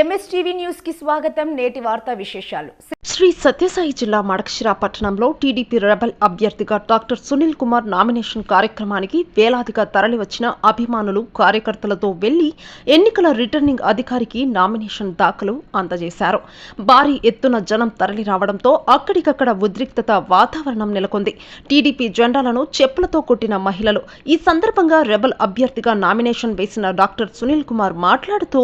MSTV news కి స్వాగతం. నేటి వార్తా విశేషాలు. శ్రీ సత్యసాయి జిల్లా మడకశిర పట్టణంలో టీడీపీ రెబల్ అభ్యర్థిగా డాక్టర్ సునీల్ కుమార్ నామినేషన్ కార్యక్రమానికి వేలాదిగా తరలివచ్చిన అభిమానులు కార్యకర్తలతో వెళ్లి ఎన్నికల రిటర్నింగ్ అధికారికి నామినేషన్ దాఖలు అందజేశారు. భారీ ఎత్తున జనం తరలి రావడంతో అక్కడికక్కడ ఉద్రిక్తత వాతావరణం నెలకొంది. టీడీపీ జెండాలను చెప్పులతో కొట్టిన మహిళలు. ఈ సందర్భంగా రెబల్ అభ్యర్థిగా నామినేషన్ వేసిన డాక్టర్ సునీల్ కుమార్ మాట్లాడుతూ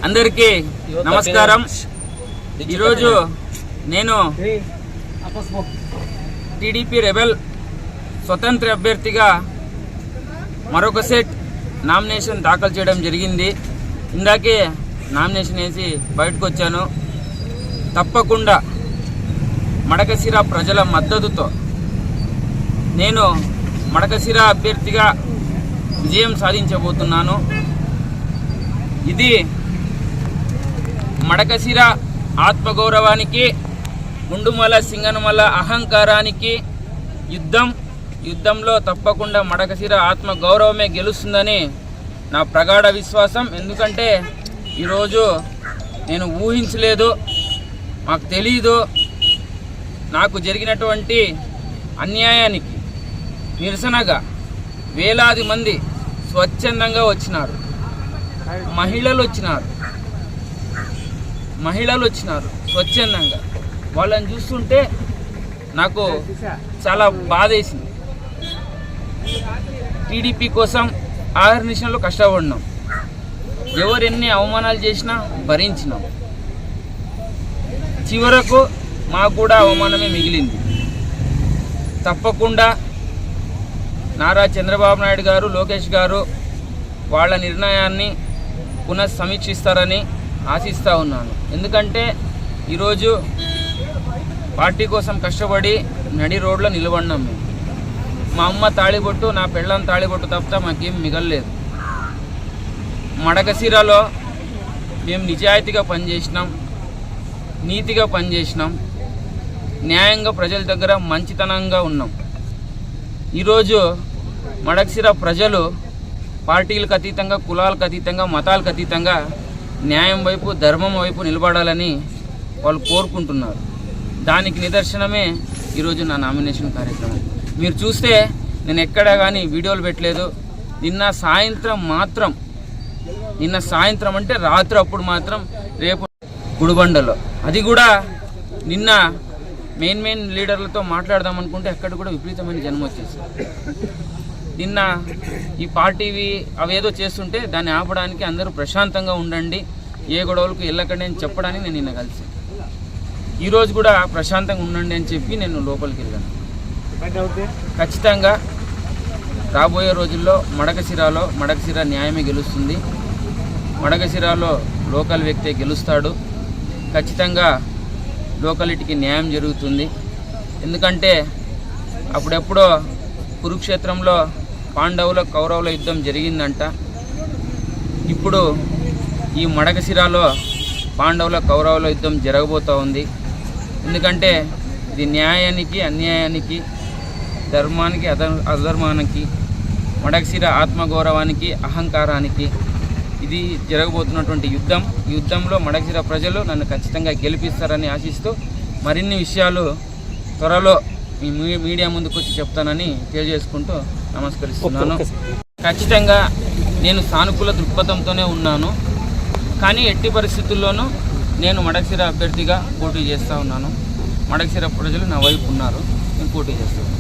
అందరికీ నమస్కారం. ఈరోజు నేను టీడీపీ రెబెల్ స్వతంత్ర అభ్యర్థిగా మరొక సెట్ నామినేషన్ దాఖలు చేయడం జరిగింది. ఇందాకే నామినేషన్ వేసి బయటకు వచ్చాను. తప్పకుండా మడకశిర ప్రజల మద్దతుతో నేను మడకశిర అభ్యర్థిగా విజయం సాధించబోతున్నాను. ఇది మడకశిర ఆత్మగౌరవానికి, గుండుమల సింగనమల అహంకారానికి యుద్ధంలో తప్పకుండా మడకశిర ఆత్మగౌరవమే గెలుస్తుందని నా ప్రగాఢ విశ్వాసం. ఎందుకంటే ఈరోజు నేను ఊహించలేదు, మాకు తెలీదు. నాకు జరిగినటువంటి అన్యాయానికి నిరసనగా వేలాది మంది స్వచ్ఛందంగా వచ్చినారు. మహిళలు వచ్చినారు స్వచ్ఛందంగా. వాళ్ళని చూస్తుంటే నాకు చాలా బాధేసింది. టీడీపీ కోసం ఆహర్నిశంలో కష్టపడినాం. ఎవరెన్ని అవమానాలు చేసినా భరించినాం. చివరకు మాకు కూడా అవమానమే మిగిలింది. తప్పకుండా నారా చంద్రబాబు నాయుడు గారు, లోకేష్ గారు వాళ్ళ నిర్ణయాన్ని పునఃసమీక్షిస్తారని ఆశిస్తూ ఉన్నాను. ఎందుకంటే ఈరోజు పార్టీ కోసం కష్టపడి నడి రోడ్లో నిలబడినాం మేము. మా అమ్మ తాళిబొట్టు, నా పెళ్ళాం తాళిబొట్టు తప్ప మాకేం మిగలలేదు. మడకశిరలో మేము నిజాయితీగా పనిచేసినాం, నీతిగా పనిచేసినాం, న్యాయంగా ప్రజల దగ్గర మంచితనంగా ఉన్నాం. ఈరోజు మడకశిర ప్రజలు పార్టీలకు అతీతంగా, కులాలకు అతీతంగా, మతాలకు అతీతంగా న్యాయం వైపు, ధర్మం వైపు నిలబడాలని వాళ్ళు కోరుకుంటున్నారు. దానికి నిదర్శనమే ఈరోజు నా నామినేషన్ కార్యక్రమం. మీరు చూస్తే నేను ఎక్కడా కానీ వీడియోలు పెట్టలేదు. నిన్న సాయంత్రం అంటే రాత్రి అప్పుడు మాత్రం రేపు గుడిబండలో, అది కూడా నిన్న మెయిన్ లీడర్లతో మాట్లాడదాం అనుకుంటే అక్కడ కూడా విపరీతమైన జనం వచ్చేసారు. నిన్న ఈ పార్టీవి అవేదో చేస్తుంటే దాన్ని ఆపడానికి అందరూ ప్రశాంతంగా ఉండండి, ఏ గొడవలకు వెళ్ళకండి అని చెప్పడానికి నేను నిన్న కలిసి, ఈరోజు కూడా ప్రశాంతంగా ఉండండి అని చెప్పి నేను లోపలికి వెళ్ళాను. ఖచ్చితంగా రాబోయే రోజుల్లో మడకశిర న్యాయమే గెలుస్తుంది. మడకశిరలో లోకల్ వ్యక్తే గెలుస్తాడు. ఖచ్చితంగా లోకలిటీకి న్యాయం జరుగుతుంది. ఎందుకంటే అప్పుడెప్పుడో కురుక్షేత్రంలో పాండవుల కౌరవుల యుద్ధం జరిగిందంట. ఇప్పుడు ఈ మడకశిరలో పాండవుల కౌరవుల యుద్ధం జరగబోతూ ఉంది. ఎందుకంటే ఇది న్యాయానికి, అన్యాయానికి, ధర్మానికి, అధర్మానికి, మడకశిర ఆత్మగౌరవానికి, అహంకారానికి ఇది జరగబోతున్నటువంటి యుద్ధం. ఈ యుద్ధంలో మడకశిర ప్రజలు నన్ను ఖచ్చితంగా గెలిపిస్తారని ఆశిస్తూ మరిన్ని విషయాలు త్వరలో మీ మీడియా ముందుకు వచ్చి చెప్తానని తెలియజేసుకుంటూ నమస్కరిస్తున్నాను. ఖచ్చితంగా నేను సానుకూల దృక్పథంతోనే ఉన్నాను. కానీ ఎట్టి పరిస్థితుల్లోనూ నేను మడకశిర అభ్యర్థిగా పోటీ చేస్తూ ఉన్నాను. మడకశిర ప్రజలు నా వైపు ఉన్నారు. నేను పోటీ చేస్తాను.